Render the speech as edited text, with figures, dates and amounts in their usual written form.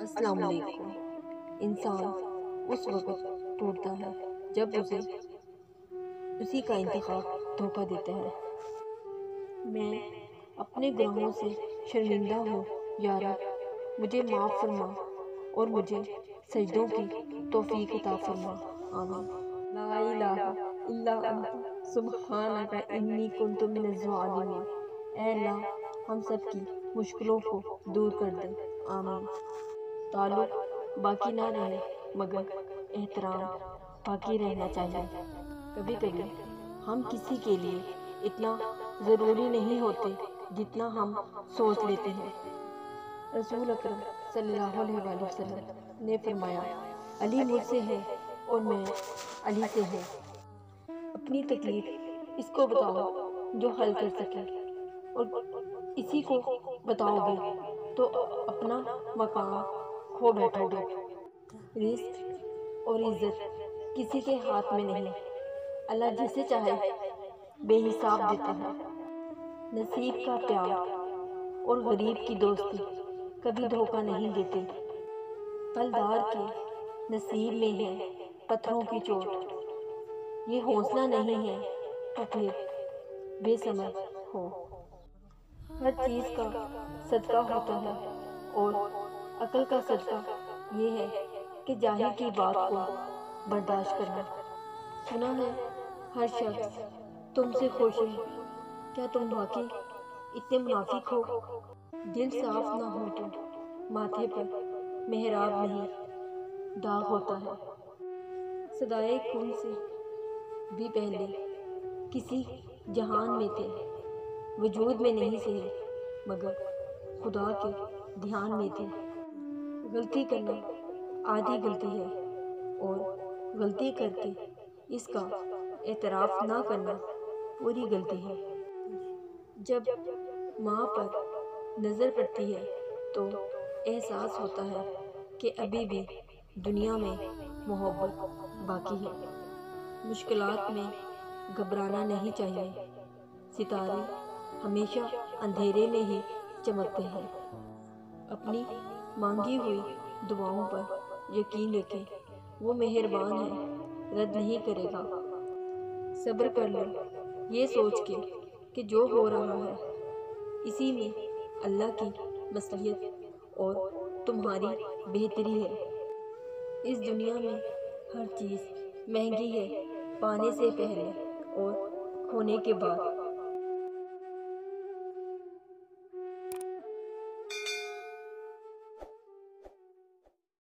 السلام علیکم۔ انسان اس وقت ٹوٹتا ہے جب اسے اسی کا انتخاب دھوکہ دیتا ہے۔ میں اپنے گناہوں سے شرمندہ ہوں، یا رب مجھے معاف فرما اور مجھے سجدوں کی توفیق عطا فرما، آمین۔ لا الہ الا انت سبحانک انی کنت من الظالمین۔ اے اللہ ہم سب کی مشکلوں کو دور کر دے، آمین۔ تعلق باقی نہ رہے مگر احترام باقی رہنا چاہیے۔ کبھی کبھی ہم کسی کے لیے اتنا ضروری نہیں ہوتے جتنا ہم سوچ لیتے ہیں۔ رسول اکرم صلی اللہ علیہ وآلہ وسلم نے فرمایا، علی مجھ سے ہے اور میں علی سے ہوں۔ اپنی تکلیف اس کو بتاؤ جو حل کر سکے، اور اسی کو بتاؤ گے تو اپنا مقام کھو بیٹھو گے۔ رزق اور عزت کسی کے ہاتھ میں نہیں، اللہ جسے چاہے بے حساب دیتا ہے۔ نصیب کا پیار اور غریب کی دوستی کبھی دھوکہ نہیں دیتے۔ پھلدار کے نصیب میں ہے پتھروں کی چوٹ، یہ حوصلہ نہیں ہے تو پھر بے ثمر ہو۔ ہر چیز کا صدقہ ہوتا ہے اور عقل کا صدقہ یہ ہے کہ جاہل کی بات کو برداشت کرنا۔ سنا ہے ہر شخص تم سے خوش ہے، کیا تم واقعی اتنے منافق ہو؟ دل صاف نہ ہو تو ماتھے پر محراب نہیں داغ ہوتا ہے۔ صدائے خون سے بھی پہلے کسی جہان میں تھے، وجود میں نہیں تھے مگر خدا کے دھیان میں تھے۔ غلطی کرنا آدھی غلطی ہے اور غلطی کر کے اس کا اعتراف نہ کرنا پوری غلطی ہے۔ جب ماں پر نظر پڑتی ہے تو احساس ہوتا ہے کہ ابھی بھی دنیا میں محبت باقی ہے۔ مشکلات میں گھبرانا نہیں چاہیے، ستارے ہمیشہ اندھیرے میں ہی چمکتے ہیں۔ اپنی مانگی ہوئی دعاؤں پر یقین رکھیں، وہ مہربان ہے، رد نہیں کرے گا۔ صبر کر لو یہ سوچ کے کہ جو ہو رہا ہے اسی میں اللہ کی مصلحت اور تمہاری بہتری ہے۔ اس دنیا میں ہر چیز مہنگی ہے، پانے سے پہلے اور کھونے کے بعد۔